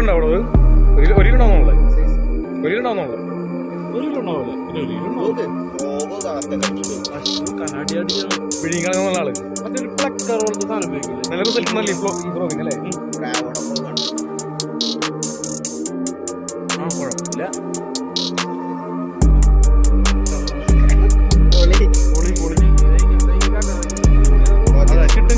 Kilo ഉണ്ടാവുള്ളത്? ഒരു kilo ഉണ്ടാവുന്നുള്ളത്? ഒരു kilo ഉണ്ടാവുന്നുള്ളത്? വിഴിങ്ങാനുള്ള ആള് മറ്റൊരു പ്ലക്കർ പോലത്തെ സാധനം ഉപയോഗിക്കില്ലേ? നല്ല റിസൾട്ട് നല്ല ഈ ബ്ലോഗിങ് അല്ലേ? ആ കുഴപ്പമില്ല.